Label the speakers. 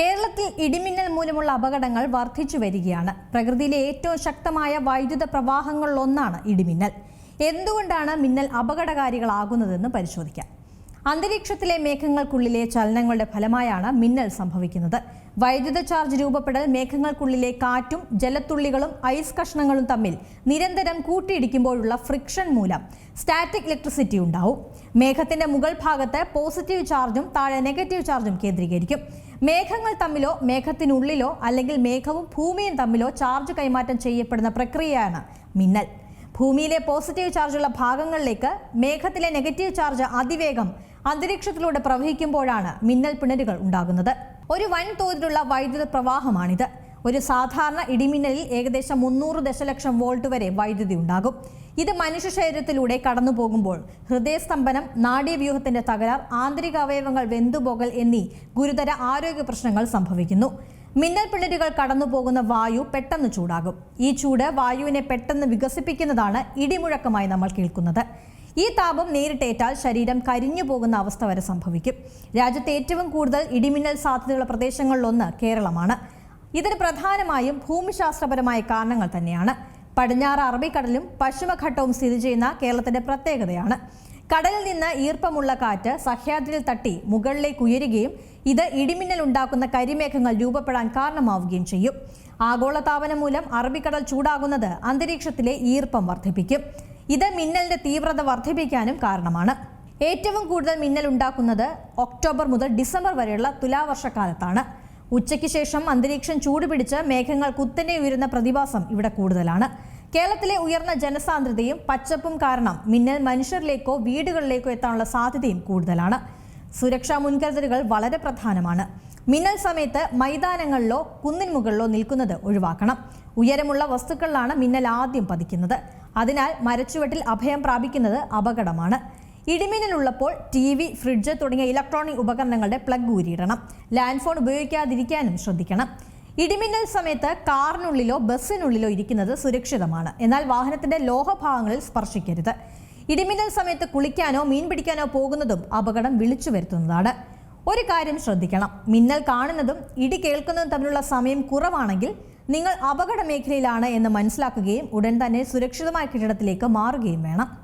Speaker 1: കേരളത്തിൽ ഇടിമിന്നൽ മൂലമുള്ള അപകടങ്ങൾ വർദ്ധിച്ചു വരികയാണ്. പ്രകൃതിയിലെ ഏറ്റവും ശക്തമായ വൈദ്യുത പ്രവാഹങ്ങളിലൊന്നാണ് ഇടിമിന്നൽ. എന്തുകൊണ്ടാണ് മിന്നൽ അപകടകാരികളാകുന്നതെന്ന് പരിശോധിക്കാം. അന്തരീക്ഷത്തിലെ മേഘങ്ങൾക്കുള്ളിലെ ചലനങ്ങളുടെ ഫലമായാണ് മിന്നൽ സംഭവിക്കുന്നത്. വൈദ്യുത ചാർജ് രൂപപ്പെടൽ മേഘങ്ങൾക്കുള്ളിലെ കാറ്റും ജലത്തുള്ളികളും ഐസ് കഷ്ണങ്ങളും തമ്മിൽ നിരന്തരം കൂട്ടിയിടിക്കുമ്പോഴുള്ള ഫ്രിക്ഷൻ മൂലം സ്റ്റാറ്റിക് ഇലക്ട്രിസിറ്റി ഉണ്ടാവും. മേഘത്തിന്റെ മുകൾ ഭാഗത്ത് പോസിറ്റീവ് ചാർജും താഴെ നെഗറ്റീവ് ചാർജും കേന്ദ്രീകരിക്കും. മേഘങ്ങൾ തമ്മിലോ മേഘത്തിനുള്ളിലോ അല്ലെങ്കിൽ മേഘവും ഭൂമിയും തമ്മിലോ ചാർജ് കൈമാറ്റം ചെയ്യപ്പെടുന്ന പ്രക്രിയയാണ് മിന്നൽ. ഭൂമിയിലെ പോസിറ്റീവ് ചാർജുള്ള ഭാഗങ്ങളിലേക്ക് മേഘത്തിലെ നെഗറ്റീവ് ചാർജ് അതിവേഗം അന്തരീക്ഷത്തിലൂടെ പ്രവഹിക്കുമ്പോഴാണ് മിന്നൽ പിണരുകൾ ഉണ്ടാകുന്നത്. ഒരു വൻതോതിലുള്ള വൈദ്യുത പ്രവാഹമാണിത്. ഒരു സാധാരണ ഇടിമിന്നലിൽ ഏകദേശം 300 ദശലക്ഷം വോൾട്ട് വരെ വൈദ്യുതി ഉണ്ടാകും. ഇത് മനുഷ്യ ശരീരത്തിലൂടെ കടന്നു പോകുമ്പോൾ ഹൃദയസ്തംഭനം, നാഡീവ്യൂഹത്തിന്റെ തകരാർ, ആന്തരിക അവയവങ്ങൾ വെന്തുപോകൽ എന്നീ ഗുരുതര ആരോഗ്യ പ്രശ്നങ്ങൾ സംഭവിക്കുന്നു. മിന്നൽ പിണരുകൾ കടന്നു പോകുന്ന വായു പെട്ടെന്ന് ചൂടാകും. ഈ ചൂട് വായുവിനെ പെട്ടെന്ന് വികസിപ്പിക്കുന്നതാണ് ഇടിമുഴക്കമായി നമ്മൾ കേൾക്കുന്നത്. ഈ താപം നേരിട്ടേറ്റാൽ ശരീരം കരിഞ്ഞു പോകുന്ന അവസ്ഥ വരെ സംഭവിക്കും. രാജ്യത്തെ ഏറ്റവും കൂടുതൽ ഇടിമിന്നൽ സാധ്യതയുള്ള പ്രദേശങ്ങളിലൊന്ന് കേരളമാണ്. ഇതിന് പ്രധാനമായും ഭൂമിശാസ്ത്രപരമായ കാരണങ്ങൾ തന്നെയാണ്. പടിഞ്ഞാറ് അറബിക്കടലും പശ്ചിമഘട്ടവും സ്ഥിതി ചെയ്യുന്ന കേരളത്തിന്റെ പ്രത്യേകതയാണ്. കടലിൽ നിന്ന് ഈർപ്പമുള്ള കാറ്റ് സഹ്യാദ്രിയിൽ തട്ടി മുകളിലേക്ക് ഉയരുകയും ഇത് ഇടിമിന്നൽ ഉണ്ടാക്കുന്ന കരിമേഘങ്ങൾ രൂപപ്പെടാൻ കാരണമാവുകയും ചെയ്യും. ആഗോളതാപനം മൂലം അറബിക്കടൽ ചൂടാകുന്നത് അന്തരീക്ഷത്തിലെ ഈർപ്പം വർദ്ധിപ്പിക്കും. ഇത് മിന്നലിന്റെ തീവ്രത വർദ്ധിപ്പിക്കാനും കാരണമാണ്. ഏറ്റവും കൂടുതൽ മിന്നൽ ഉണ്ടാക്കുന്നത് ഒക്ടോബർ മുതൽ ഡിസംബർ വരെയുള്ള തുലാവർഷക്കാലത്താണ്. ഉച്ചയ്ക്ക് ശേഷം അന്തരീക്ഷം ചൂടുപിടിച്ച് മേഘങ്ങൾ കുത്തനെ ഉയരുന്ന പ്രതിഭാസം ഇവിടെ കൂടുതലാണ്. കേരളത്തിലെ ഉയർന്ന ജനസാന്ദ്രതയും പച്ചപ്പും കാരണം മിന്നൽ മനുഷ്യരിലേക്കോ വീടുകളിലേക്കോ എത്താനുള്ള സാധ്യതയും കൂടുതലാണ്. സുരക്ഷാ മുൻകരുതലുകൾ വളരെ പ്രധാനമാണ്. മിന്നൽ സമയത്ത് മൈതാനങ്ങളിലോ കുന്നിൻ മുകളിലോ നിൽക്കുന്നത് ഒഴിവാക്കണം. ഉയരമുള്ള വസ്തുക്കളിലാണ് മിന്നൽ ആദ്യം പതിക്കുന്നത്. അതിനാൽ മരച്ചുവട്ടിൽ അഭയം പ്രാപിക്കുന്നത് അപകടമാണ്. ഇടിമിന്നലുള്ളപ്പോൾ TV, ഫ്രിഡ്ജ് തുടങ്ങിയ ഇലക്ട്രോണിക് ഉപകരണങ്ങളുടെ പ്ലഗ് ഊരിയിടണം. ലാൻഡ് ഫോൺ ഉപയോഗിക്കാതിരിക്കാനും ശ്രദ്ധിക്കണം. ഇടിമിന്നൽ സമയത്ത് കാറിനുള്ളിലോ ബസ്സിനുള്ളിലോ ഇരിക്കുന്നത് സുരക്ഷിതമാണ്. എന്നാൽ വാഹനത്തിന്റെ ലോഹഭാഗങ്ങളിൽ സ്പർശിക്കരുത്. ഇടിമിന്നൽ സമയത്ത് കുളിക്കാനോ മീൻ പിടിക്കാനോ പോകുന്നതും അപകടം വിളിച്ചു വരുത്തുന്നതാണ്. ഒരു കാര്യം ശ്രദ്ധിക്കണം. മിന്നൽ കാണുന്നതും ഇടി കേൾക്കുന്നതും തമ്മിലുള്ള സമയം കുറവാണെങ്കിൽ നിങ്ങൾ അപകട മേഖലയിലാണ് എന്ന് മനസ്സിലാക്കുകയും ഉടൻ തന്നെ സുരക്ഷിതമായ കെട്ടിടത്തിലേക്ക് മാറുകയും വേണം.